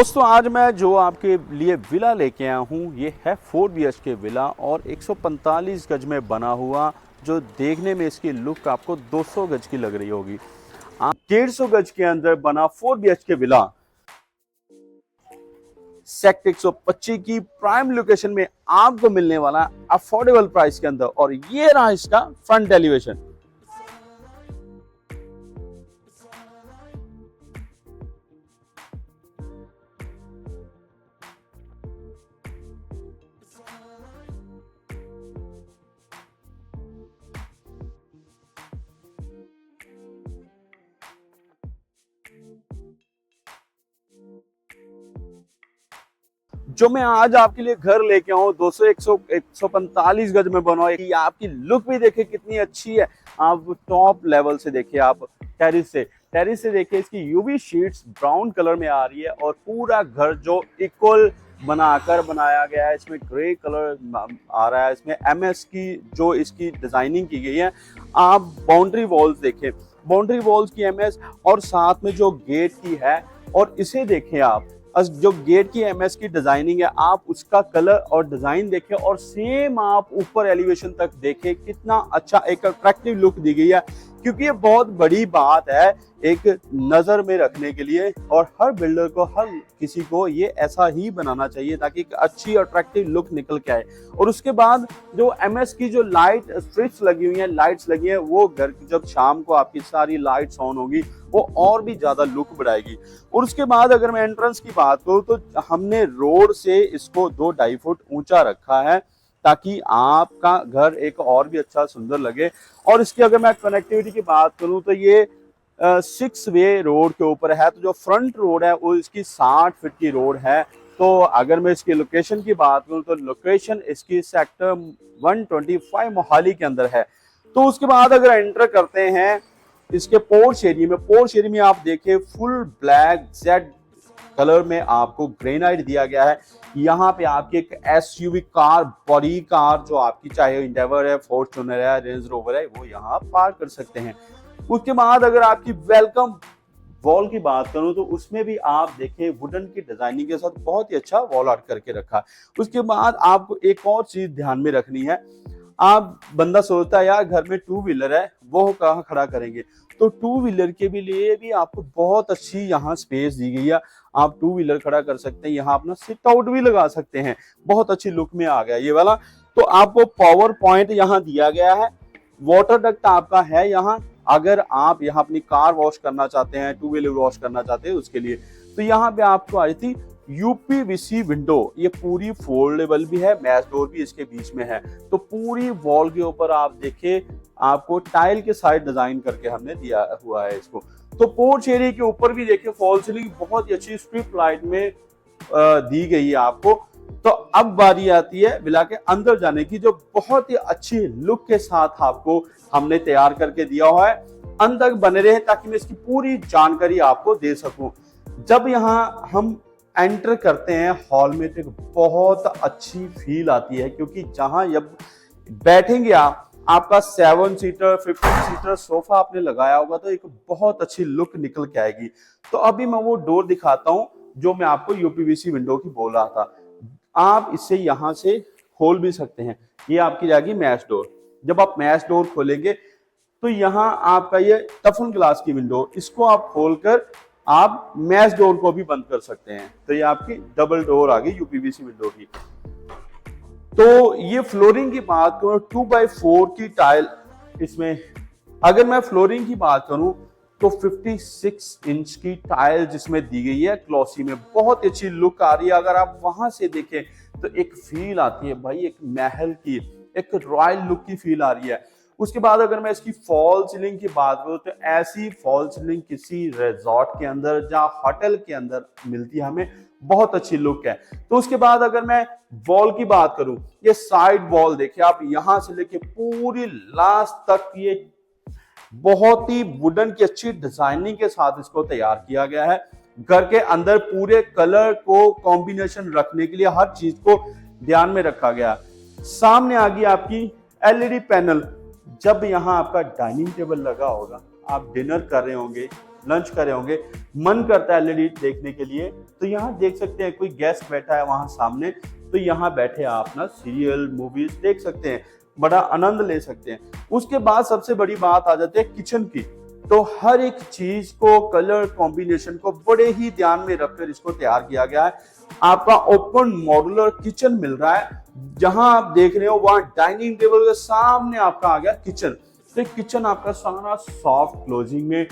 दोस्तों आज मैं जो आपके लिए विला लेके आया हूँ ये है 4 BHK विला और 145 गज में बना हुआ, जो देखने में इसकी लुक आपको 200 गज की लग रही होगी। आप 150 गज के अंदर बना 4 BHK विला सेक्टर 125 की प्राइम लोकेशन में आपको मिलने वाला अफोर्डेबल प्राइस के अंदर। और ये रहा इसका फ्रंट एलिवेशन। जो मैं आज आपके लिए घर लेके आऊँ 200 145 गज में बना है। आपकी लुक भी देखिए कितनी अच्छी है। आप टॉप लेवल से देखिए, आप टेरिस से देखिए, इसकी यूवी शीट्स ब्राउन कलर में आ रही है और पूरा घर जो इक्वल बनाकर बनाया गया है। इसमें ग्रे कलर आ रहा है, इसमें MS की जो इसकी डिजाइनिंग की गई है। आप बाउंड्री वॉल्स देखें, बाउंड्री वॉल्स की MS और साथ में जो गेट की है, और इसे देखें आप जो गेट की MS की डिजाइनिंग है, आप उसका कलर और डिजाइन देखें और सेम आप ऊपर एलिवेशन तक देखें, कितना अच्छा एक अट्रैक्टिव लुक दी गई है। क्योंकि ये बहुत बड़ी बात है एक नजर में रखने के लिए, और हर बिल्डर को, हर किसी को ये ऐसा ही बनाना चाहिए ताकि एक अच्छी अट्रैक्टिव लुक निकल के आए। और उसके बाद जो MS की जो लाइट स्ट्रिप्स लगी हुई हैं, लाइट्स लगी हैं, वो घर की जब शाम को आपकी सारी लाइट्स ऑन होगी वो और भी ज्यादा लुक बढ़ाएगी। और उसके बाद अगर मैं एंट्रेंस की बात करूं तो हमने रोड से इसको 2-2.5 फुट ऊंचा रखा है ताकि आपका घर एक और भी अच्छा सुंदर लगे। और इसकी अगर मैं कनेक्टिविटी की बात करूं तो ये 6 वे रोड के ऊपर है। तो जो फ्रंट रोड है वो इसकी 60 फीट की रोड है। तो अगर मैं इसकी लोकेशन की बात करूं तो लोकेशन इसकी सेक्टर 125 मोहाली के अंदर है। तो उसके बाद अगर एंटर करते हैं इसके पोर्च एरिया में आप देखिए फुल ब्लैक जेड कलर में आपको ग्रेनाइट दिया गया है। यहाँ पे आपकी एक SUV कार, बड़ी कार, जो आपकी चाहे इंडेवर है, फॉर्च्यूनर है, रेंज रोवर है, वो यहाँ पार्क कर सकते हैं। उसके बाद अगर आपकी वेलकम वॉल की बात करूं तो उसमें भी आप देखें वुडन की डिजाइनिंग के साथ बहुत ही अच्छा वॉल आर्ट करके रखा। उसके बाद आपको एक और चीज ध्यान में रखनी है। आप बंदा सोचता है यार घर में 2 व्हीलर है, वो कहाँ खड़ा करेंगे, तो 2 व्हीलर के भी लिए भी आपको बहुत अच्छी यहाँ स्पेस दी गई है। आप 2 व्हीलर खड़ा कर सकते हैं, यहाँ अपना सिट आउट भी लगा सकते हैं। बहुत अच्छी लुक में आ गया ये वाला। तो आपको पावर पॉइंट यहाँ दिया गया है, वाटर डक्ट आपका है यहाँ, अगर आप यहाँ अपनी कार वॉश करना चाहते हैं, 2 व्हीलर वॉश करना चाहते हैं उसके लिए। तो यहाँ पे आपको आई थी UPVC विंडो, ये पूरी फोल्डेबल भी है, मैश डोर भी इसके बीच में है। तो पूरी वॉल के ऊपर आप देखिए आपको टाइल के साइड डिजाइन करके हमने दिया हुआ है इसको। तो पोर्च एरिया के ऊपर भी देखिए फॉल सीलिंग बहुत ही अच्छी स्ट्रिप लाइट में दी गई है आपको। तो अब बारी आती है विला के अंदर जाने की, जो बहुत ही अच्छी लुक के साथ आपको हमने तैयार करके दिया हुआ है। अंदर बने रहे ताकि मैं इसकी पूरी जानकारी आपको दे सकूं। जब यहाँ हम एंटर करते हैं हॉल में तो एक बहुत अच्छी फील आती है, क्योंकि जहां जब बैठेंगे आपका 7 सीटर 15 सीटर सोफा आपने लगाया होगा तो एक बहुत अच्छी लुक निकल के आएगी। तो अभी मैं वो डोर दिखाता हूं जो मैं आपको UPVC विंडो की बोल रहा था। आप इसे यहां से खोल भी सकते हैं, ये आपकी जाएगी मैश डोर। जब आप मैश डोर खोलेंगे तो यहाँ आपका ये टफन ग्लास की विंडो, इसको आप खोलकर आप मैश डोर को भी बंद कर सकते हैं। तो ये आपकी डबल डोर आ गई UPVC विंडो की। तो ये फ्लोरिंग की बात करूं 2x4 की टाइल इसमें, अगर मैं फ्लोरिंग की बात करूं तो 56 इंच की टाइल जिसमें दी गई है क्लॉसी में, बहुत अच्छी लुक आ रही है। अगर आप वहां से देखें तो एक फील आती है भाई, एक महल की, एक रॉयल लुक की फील आ रही है। उसके बाद अगर मैं इसकी फॉल सीलिंग की बात करूं तो ऐसी फॉल सीलिंग किसी रिजॉर्ट के अंदर या होटल के अंदर मिलती है हमें, बहुत अच्छी लुक है। तो उसके बाद अगर मैं वॉल की बात करूं, ये साइड वॉल देखिए आप, यहां से लेके पूरी लास्ट तक ये बहुत ही वुडन की अच्छी डिजाइनिंग के साथ इसको तैयार किया गया है। घर के अंदर पूरे कलर को कॉम्बिनेशन रखने के लिए हर चीज को ध्यान में रखा गया। सामने आ गई आपकी LED पैनल। जब यहाँ आपका डाइनिंग टेबल लगा होगा, आप डिनर कर रहे होंगे, लंच कर रहे होंगे, मन करता है एलईडी देखने के लिए, तो यहाँ देख सकते हैं कोई गेस्ट बैठा है वहां सामने, तो यहाँ बैठे आप अपना सीरियल मूवीज देख सकते हैं, बड़ा आनंद ले सकते हैं। उसके बाद सबसे बड़ी बात आ जाती है किचन की। तो हर एक चीज को, कलर कॉम्बिनेशन को बड़े ही ध्यान में रखकर इसको तैयार किया गया है। आपका ओपन मॉड्यूलर किचन मिल रहा है, जहां आप देख रहे हो वहां डाइनिंग टेबल के सामने आपका आ गया किचन। तो किचन आपका सारा सॉफ्ट क्लोजिंग में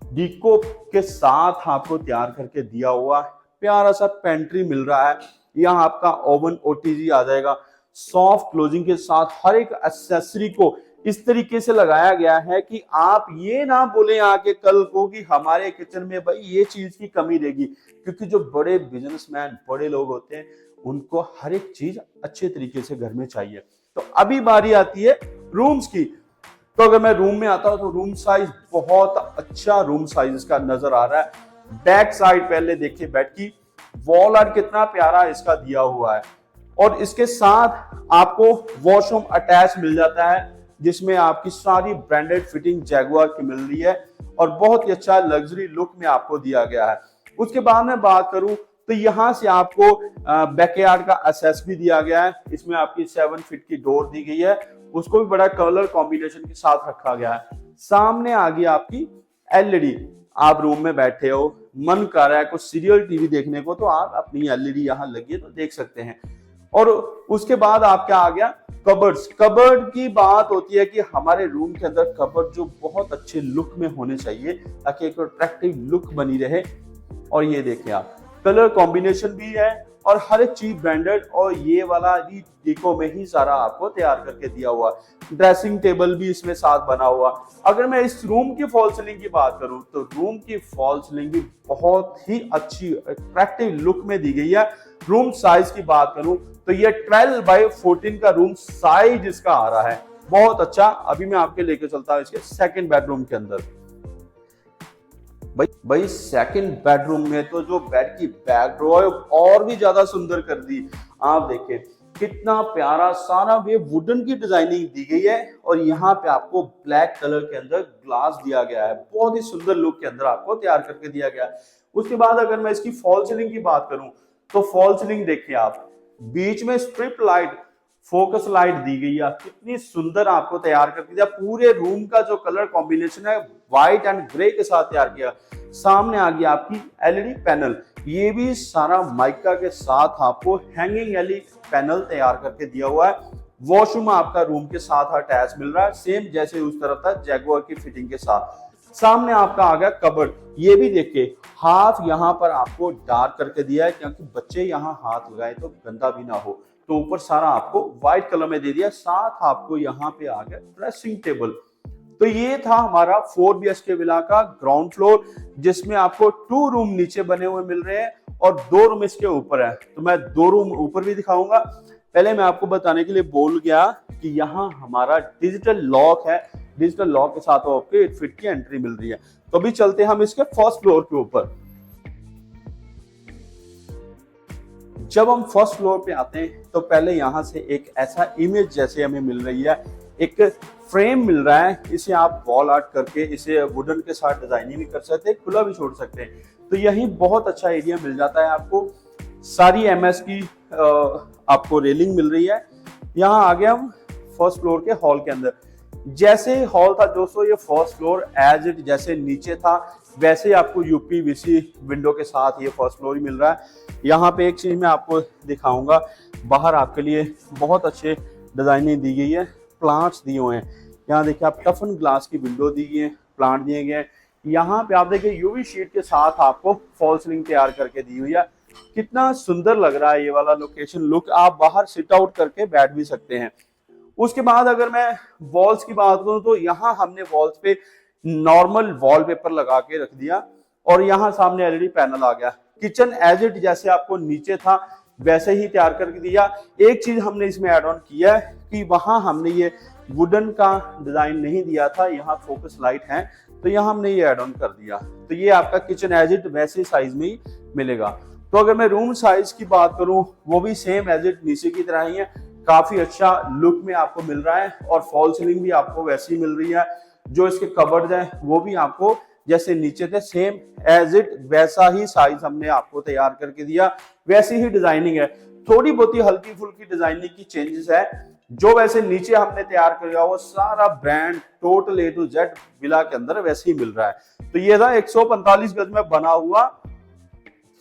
डीको के साथ आपको तैयार करके दिया हुआ, प्यारा सा पेंट्री मिल रहा है। यहाँ आपका ओवन ओटीजी आ जाएगा, सॉफ्ट क्लोजिंग के साथ हर एक एक्सेसरी को इस तरीके से लगाया गया है कि आप ये ना बोले आके कल को कि हमारे किचन में भाई ये चीज की कमी रहेगी, क्योंकि जो बड़े बिजनेसमैन, बड़े लोग होते हैं, उनको हर एक चीज अच्छे तरीके से घर में चाहिए। तो अभी बारी आती है रूम्स की। तो अगर मैं रूम में आता हूं तो रूम साइज बहुत अच्छा रूम साइज इसका नजर आ रहा है। बैक साइड पहले देखिए, बेड की वॉल आर्ट कितना प्यारा इसका दिया हुआ है, और इसके साथ आपको वॉशरूम अटैच मिल जाता है, जिसमें आपकी सारी ब्रांडेड फिटिंग जैगुआर की मिल रही है और बहुत ही अच्छा लग्जरी लुक में आपको दिया गया है। उसके बाद मैं बात करूं तो यहां से आपको बैकयार्ड का एक्सेस भी दिया गया है। इसमें आपकी 7 फीट की डोर दी गई है, उसको भी बड़ा कलर कॉम्बिनेशन के साथ रखा गया है। सामने आ गई आपकी एलईडी। आप रूम में बैठे हो, मन कर रहा है कुछ सीरियल टीवी देखने को, तो आप अपनी एलईडी यहाँ लगी है तो देख सकते हैं। और उसके बाद आपका आ गया कबर्ड्स। कबर्ड की बात होती है कि हमारे रूम के अंदर कबर्ड जो बहुत अच्छे लुक में होने चाहिए, ताकि एक अट्रैक्टिव लुक बनी रहे। और ये देखिए आप, कलर कॉम्बिनेशन भी है और हर एक चीज ब्रांडेड, और ये वाला भी डीको में ही सारा आपको तैयार करके दिया हुआ। ड्रेसिंग टेबल भी इसमें साथ बना हुआ। अगर मैं इस रूम की फॉल सीलिंग की बात करूं तो रूम की फॉल सीलिंग भी बहुत ही अच्छी अट्रैक्टिव लुक में दी गई है। रूम साइज की बात करूं तो ये 12 बाय 14 का रूम साइज इसका आ रहा है, बहुत अच्छा। अभी मैं आपके लेके चलता हूं इसके सेकंड बेडरूम के अंदर। भाई सेकंड बेडरूम में तो जो बेड की बैकड्रॉप और भी ज्यादा सुंदर कर दी। आप देखिए कितना प्यारा सारा वे वुडन की डिजाइनिंग दी गई है, और यहाँ पे आपको ब्लैक कलर के अंदर ग्लास दिया गया है, बहुत ही सुंदर लुक के अंदर आपको तैयार करके दिया गया है। उसके बाद अगर मैं इसकी फॉल सीलिंग की बात करूं तो फॉल सीलिंग देखिए आप, बीच में स्ट्रिप लाइट, फोकस लाइट दी गई है, कितनी सुंदर आपको तैयार करके दिया। पूरे रूम का जो कलर कॉम्बिनेशन है व्हाइट एंड ग्रे के साथ तैयार किया। सामने आ गई आपकी एलईडी पैनल, ये भी सारा माइका के साथ आपको हैंगिंग एलईडी पैनल तैयार करके दिया हुआ है। वॉशरूम आपका रूम के साथ अटैच मिल रहा है, सेम जैसे उस तरफ था जैगुआर की फिटिंग के साथ। सामने आपका आ गया कबर्ड, ये भी देखिए हाथ यहाँ पर आपको डार्क करके दिया है, क्योंकि बच्चे यहाँ हाथ लगाए तो गंदा भी ना हो। तो ऊपर सारा आपको व्हाइट कलर में दे दिया, साथ आपको यहाँ पे आ गया ड्रेसिंग टेबल। तो ये था हमारा 4 BHK विला का ग्राउंड फ्लोर, जिसमें आपको 2 रूम नीचे बने हुए मिल रहे हैं और 2 रूम इसके ऊपर है। तो मैं 2 रूम ऊपर भी दिखाऊंगा। पहले मैं आपको बताने के लिए बोल गया कि यहाँ हमारा डिजिटल लॉक है, डिजिटल लॉक के साथ आपको 8 फीट की एंट्री मिल रही है। तो अभी चलते हैं हम इसके फर्स्ट फ्लोर के ऊपर। जब हम फर्स्ट फ्लोर पे आते हैं तो पहले यहाँ से एक ऐसा इमेज जैसे हमें मिल रही है, एक फ्रेम मिल रहा है। इसे आप वॉल आर्ट करके इसे वुडन के साथ डिजाइनिंग भी कर सकते हैं, खुला भी छोड़ सकते हैं। तो यही बहुत अच्छा एरिया मिल जाता है आपको। सारी MS की आपको रेलिंग मिल रही है। यहाँ आ गया हम फर्स्ट फ्लोर के हॉल के अंदर। जैसे हॉल था दोस्तों, ये फर्स्ट फ्लोर एज इट जैसे नीचे था वैसे ही आपको UPVC विंडो के साथ ये फर्स्ट फ्लोर ही मिल रहा है। यहाँ पे एक चीज मैं आपको दिखाऊंगा, बाहर आपके लिए बहुत अच्छे डिजाइनिंग दी गई है, प्लांट्स दिए हुए हैं। यहाँ देखिए आप टफन ग्लास की विंडो दी गई है, प्लांट दिए गए हैं। यहाँ पे आप देखिए UV शीट के साथ आपको फॉल सीलिंग तैयार करके दी हुई है। कितना सुंदर लग रहा है ये वाला लोकेशन लुक, आप बाहर सिट आउट करके बैठ भी सकते हैं। उसके बाद अगर मैं वॉल्स की बात करूं तो यहाँ हमने वॉल्स पे नॉर्मल वॉलपेपर लगा के रख दिया, और यहाँ सामने LED पैनल आ गया। किचन एज इट जैसे आपको नीचे था वैसे ही तैयार करके दिया। एक चीज हमने इसमें ऐड ऑन किया है कि वहां हमने ये वुडन का डिजाइन नहीं दिया था, यहाँ फोकस लाइट है, तो यहाँ हमने ये ऐड ऑन कर दिया। तो ये आपका किचन एज इट वैसे साइज में ही मिलेगा। तो अगर मैं रूम साइज की बात करूं वो भी सेम एज इट नीचे की तरह ही है, काफी अच्छा लुक में आपको मिल रहा है, और फॉल सीलिंग भी आपको वैसी मिल रही है। जो इसके कबर्ड है वो भी आपको जैसे नीचे थे सेम एज इट वैसा ही साइज हमने आपको तैयार करके दिया, वैसी ही डिजाइनिंग है। थोड़ी बहुत ही हल्की फुल्की डिजाइनिंग की चेंजेस है। जो वैसे नीचे हमने तैयार किया वो सारा brand total A to Z villa के अंदर वैसे ही मिल रहा है। तो ये था 145 गज में बना हुआ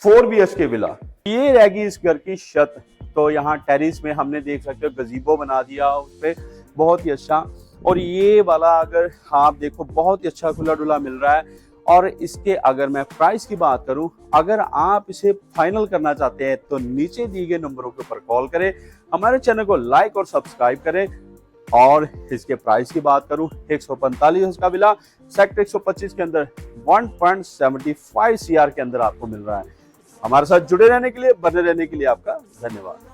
4 BHK विला। ये रहेगी इस घर की छत। तो यहाँ टेरिस में हमने देख सकते हो गजीबो बना दिया उसपे, बहुत ही अच्छा। और ये वाला अगर आप देखो बहुत ही अच्छा खुला डुला मिल रहा है। और इसके अगर मैं प्राइस की बात करूं, अगर आप इसे फाइनल करना चाहते हैं तो नीचे दिए गए नंबरों के ऊपर कॉल करें, हमारे चैनल को लाइक और सब्सक्राइब करें। और इसके प्राइस की बात करूं 145 गज का विला सेक्टर 125 के अंदर 1.75 CR के अंदर आपको मिल रहा है। हमारे साथ जुड़े रहने के लिए, बने रहने के लिए आपका धन्यवाद।